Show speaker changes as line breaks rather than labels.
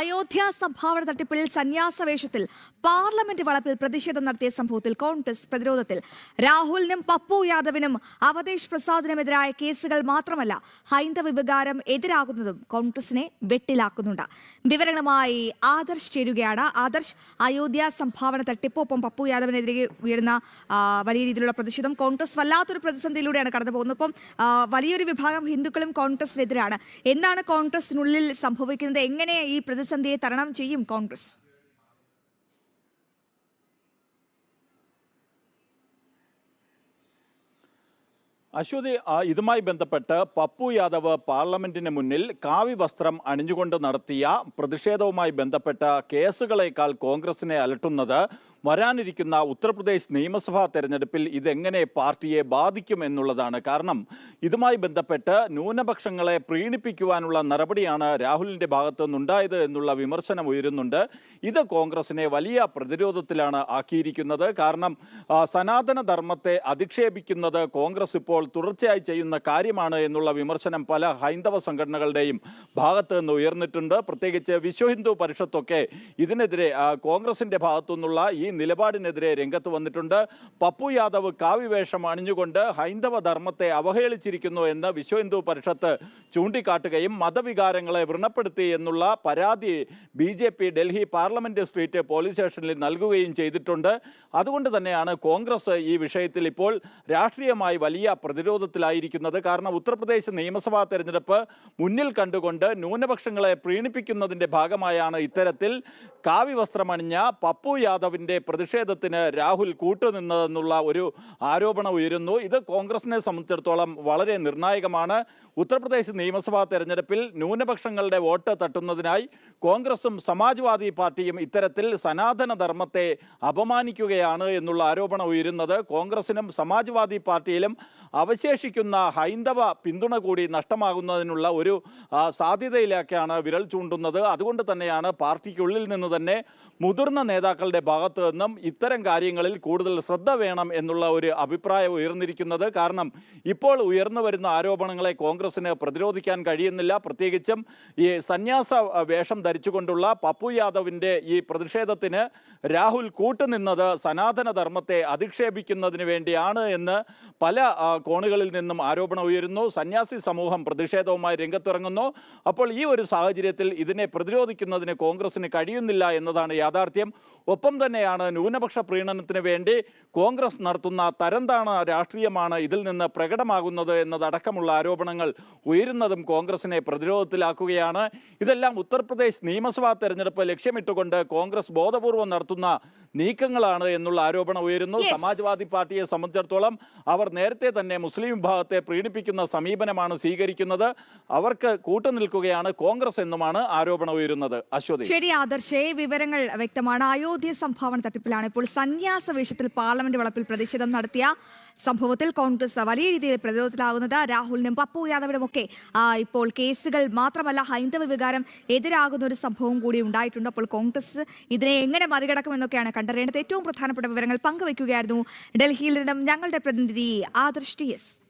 അയോധ്യ സംഭാവന തട്ടിപ്പിൽ സന്യാസ വേഷത്തിൽ പാർലമെന്റ് വളപ്പിൽ പ്രതിഷേധം നടത്തിയ സംഭവത്തിൽ കോൺഗ്രസ് പ്രതിരോധത്തിൽ. രാഹുലിനും പപ്പു യാദവിനും അവധേഷ് പ്രസാദിനുമെതിരായ കേസുകൾ മാത്രമല്ല, ഹൈന്ദവ വികാരം എതിരാകുന്നതും കോൺഗ്രസിനെ വെട്ടിലാക്കുന്നുണ്ട്. വിവരങ്ങളുമായി ആദർശ് ചേരുകയാണ്. ആദർശ്, അയോധ്യ സംഭാവന തട്ടിപ്പ്, ഒപ്പം പപ്പു യാദവിനെതിരെ ഉയർന്ന വലിയ രീതിയിലുള്ള പ്രതിഷേധം, കോൺഗ്രസ് വല്ലാത്തൊരു പ്രതിസന്ധിയിലൂടെയാണ് കടന്നു പോകുന്നത്. ഒപ്പം വലിയൊരു വിഭാഗം ഹിന്ദുക്കളും കോൺഗ്രസിനെതിരാണ്. എന്താണ് കോൺഗ്രസിനുള്ളിൽ സംഭവിക്കുന്നത്? എങ്ങനെ ഈ പ്രതിസന്ധിയെ തരണം ചെയ്യും കോൺഗ്രസ്?
അശ്വതി, ഇതുമായി ബന്ധപ്പെട്ട് പപ്പു യാദവ് പാർലമെന്റിന് മുന്നിൽ കാവി വസ്ത്രം അണിഞ്ഞുകൊണ്ട് നടത്തിയ പ്രതിഷേധവുമായി ബന്ധപ്പെട്ട കേസുകളേക്കാൾ കോൺഗ്രസിനെ അലട്ടുന്നത് വരാനിരിക്കുന്ന ഉത്തർപ്രദേശ് നിയമസഭാ തെരഞ്ഞെടുപ്പിൽ ഇതെങ്ങനെ പാർട്ടിയെ ബാധിക്കും എന്നുള്ളതാണ്. കാരണം ഇതുമായി ബന്ധപ്പെട്ട് ന്യൂനപക്ഷങ്ങളെ പ്രീണിപ്പിക്കുവാനുള്ള നടപടിയാണ് രാഹുലിൻ്റെ ഭാഗത്തു നിന്നുണ്ടായത് എന്നുള്ള വിമർശനം ഉയരുന്നുണ്ട്. ഇത് കോൺഗ്രസിനെ വലിയ പ്രതിരോധത്തിലാണ് ആക്കിയിരിക്കുന്നത്. കാരണം സനാതന ധർമ്മത്തെ അധിക്ഷേപിക്കുന്നത് കോൺഗ്രസ് ഇപ്പോൾ തുടർച്ചയായി ചെയ്യുന്ന കാര്യമാണ് എന്നുള്ള വിമർശനം പല ഹൈന്ദവ സംഘടനകളുടെയും ഭാഗത്തു നിന്ന് ഉയർന്നിട്ടുണ്ട്. പ്രത്യേകിച്ച് വിശ്വ ഹിന്ദു പരിഷത്തൊക്കെ ഇതിനെതിരെ കോൺഗ്രസിൻ്റെ ഭാഗത്തു നിന്നുള്ള ഈ നിലപാടിനെതിരെ രംഗത്ത് വന്നിട്ടുണ്ട്. പപ്പു യാദവ് കാവ്യവേഷം അണിഞ്ഞുകൊണ്ട് ഹൈന്ദവ ധർമ്മത്തെ അവഹേളിച്ചിരിക്കുന്നു എന്ന് വിശ്വ ഹിന്ദു പരിഷത്ത് ചൂണ്ടിക്കാട്ടുകയും മതവികാരങ്ങളെ വ്രണപ്പെടുത്തി എന്നുള്ള പരാതി BJP Delhi parliament street police സ്റ്റേഷനിൽ നൽകുകയും ചെയ്തിട്ടുണ്ട്. അതുകൊണ്ട് തന്നെയാണ് കോൺഗ്രസ് ഈ വിഷയത്തിൽ ഇപ്പോൾ രാഷ്ട്രീയമായി വലിയ പ്രതിരോധത്തിലായിരിക്കുന്നത്. കാരണം ഉത്തർപ്രദേശ് നിയമസഭാ തെരഞ്ഞെടുപ്പ് മുന്നിൽ കണ്ടുകൊണ്ട് ന്യൂനപക്ഷങ്ങളെ പ്രീണിപ്പിക്കുന്നതിൻ്റെ ഭാഗമായാണ് ഇത്തരത്തിൽ കാവി വസ്ത്രമണിഞ്ഞ പപ്പു യാദവിൻ്റെ പ്രതിഷേധത്തിന് രാഹുൽ കൂട്ടുനിന്നതെന്നുള്ള ഒരു ആരോപണം ഉയരുന്നു. ഇത് കോൺഗ്രസിനെ സംബന്ധിച്ചിടത്തോളം വളരെ നിർണായകമാണ്. ഉത്തർപ്രദേശ് നിയമസഭാ തെരഞ്ഞെടുപ്പിൽ ന്യൂനപക്ഷങ്ങളുടെ വോട്ട് തട്ടുന്നതിനായി കോൺഗ്രസും സമാജ്വാദി പാർട്ടിയും ഇത്തരത്തിൽ സനാതന ധർമ്മത്തെ അപമാനിക്കുകയാണ് എന്നുള്ള ആരോപണം ഉയരുന്നത് കോൺഗ്രസിനും സമാജ്വാദി പാർട്ടിയിലും അവശേഷിക്കുന്ന ഹൈന്ദവ പിന്തുണ കൂടി നഷ്ടമാകുന്നതിനുള്ള ഒരു സാധ്യതയിലേക്കാണ് വിരൽ ചൂണ്ടുന്നത്. അതുകൊണ്ട് തന്നെയാണ് പാർട്ടിക്കുള്ളിൽ നിന്ന് തന്നെ മുതിർന്ന നേതാക്കളുടെ ഭാഗത്തു നിന്നും ഇത്തരം കാര്യങ്ങളിൽ കൂടുതൽ ശ്രദ്ധ വേണം എന്നുള്ള ഒരു അഭിപ്രായം ഉയർന്നിരിക്കുന്നത്. കാരണം ഇപ്പോൾ ഉയർന്നു വരുന്ന ആരോപണങ്ങളെ കോൺഗ്രസിന് പ്രതിരോധിക്കാൻ കഴിയുന്നില്ല. പ്രത്യേകിച്ചും ഈ സന്യാസ വേഷം ധരിച്ചുകൊണ്ടുള്ള പപ്പു യാദവിൻ്റെ ഈ പ്രതിഷേധത്തിന് രാഹുൽ കൂട്ടുനിന്നത് സനാതന ധർമ്മത്തെ അധിക്ഷേപിക്കുന്നതിന് വേണ്ടിയാണ് എന്ന് പല കോണുകളിൽ നിന്നും ആരോപണം ഉയരുന്നു. സന്യാസി സമൂഹം പ്രതിഷേധവുമായി രംഗത്തിറങ്ങുന്നു. അപ്പോൾ ഈ ഒരു സാഹചര്യത്തിൽ ഇതിനെ പ്രതിരോധിക്കുന്നതിന് കോൺഗ്രസിന് കഴിയുന്നില്ല എന്നതാണ് യാഥാർത്ഥ്യം. ഒപ്പം തന്നെയാണ് ന്യൂനപക്ഷ പ്രീണനത്തിന് വേണ്ടി കോൺഗ്രസ് നടത്തുന്ന തരംതാണ രാഷ്ട്രീയമാണ് ഇതിൽ നിന്ന് പ്രകടമാകുന്നത് എന്നതടക്കമുള്ള ആരോപണങ്ങൾ ഉയരുന്നതും കോൺഗ്രസിനെ പ്രതിരോധത്തിലാക്കുകയാണ്. ഇതെല്ലാം ഉത്തർപ്രദേശ് നിയമസഭാ തെരഞ്ഞെടുപ്പ് ലക്ഷ്യമിട്ടുകൊണ്ട് കോൺഗ്രസ് ബോധപൂർവം നടത്തുന്ന നീക്കങ്ങളാണ് എന്നുള്ള ആരോപണം ഉയരുന്നു. സമാജ്വാദി പാർട്ടിയെ സംബന്ധിച്ചിടത്തോളം അവർ നേരത്തെ തന്നെ മുസ്ലിം വിഭാഗത്തെ പ്രീണിപ്പിക്കുന്ന സമീപനമാണ് സ്വീകരിക്കുന്നത്. അവർക്ക് കൂട്ടുനിൽക്കുകയാണ് കോൺഗ്രസ് എന്നുമാണ് ആരോപണം ഉയരുന്നത്. അശ്വതി,
ശരി ആദർശേ, വിവരങ്ങൾ വ്യക്തമാണ്. അയോധ്യ സംഭാവന തട്ടിപ്പിലാണ് ഇപ്പോൾ സന്യാസ വേഷത്തിൽ പാർലമെന്റ് വളപ്പിൽ പ്രതിഷേധം നടത്തിയ സംഭവത്തിൽ കോൺഗ്രസ് വലിയ രീതിയിൽ പ്രതിരോധത്തിലാകുന്നത്. രാഹുലിനും പപ്പു യാദവിനും ഒക്കെ ഇപ്പോൾ കേസുകൾ മാത്രമല്ല, ഹൈന്ദവ വികാരം എതിരാകുന്ന ഒരു സംഭവം കൂടി ഉണ്ടായിട്ടുണ്ട്. അപ്പോൾ കോൺഗ്രസ് ഇതിനെ എങ്ങനെ മറികടക്കുമെന്നൊക്കെയാണ് കണ്ടറിയേണ്ടത്. ഏറ്റവും പ്രധാനപ്പെട്ട വിവരങ്ങൾ പങ്കുവയ്ക്കുകയായിരുന്നു ഡൽഹിയിൽ നിന്നും ഞങ്ങളുടെ പ്രതിനിധി ആദർശ് TS.